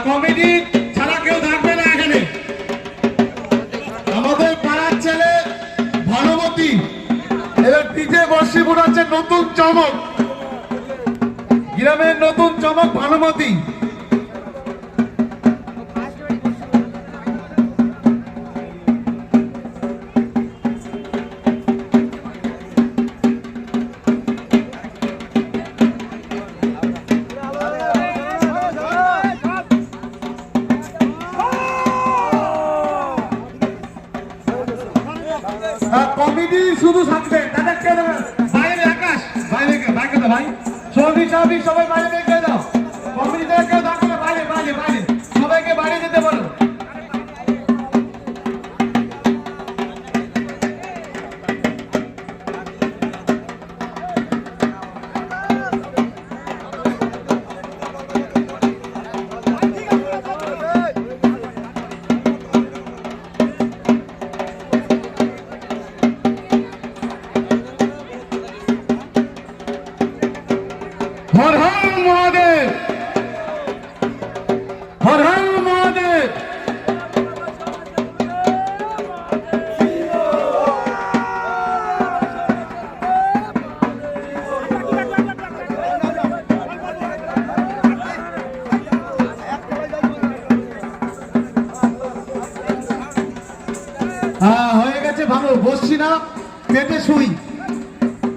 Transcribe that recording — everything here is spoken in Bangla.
কমিটি ছাড়া কেউ থাকবে না এখানে। আমাদের পাড়ার ছেলে ভানুমতি এবার পিঠে বর্ষি ফুটাচ্ছে, নতুন চমক, গ্রামের নতুন চমক ভানুমতি। কমিটি শুধু থাকবে, তাদেরকে বাইরে আকাশ বাইরে বাইরে দাও ভাই, সবই সবাই বাইরে বের দাও। কমিটি থেকে কেউ থাকবে না, বাইরে বাইরে বাইরে সবাইকে বাইরে যেতে বলো। हर हर महादेव, हर हर महादेव। হয়ে গেছে ভালো, বসছি না, পেটে শুই।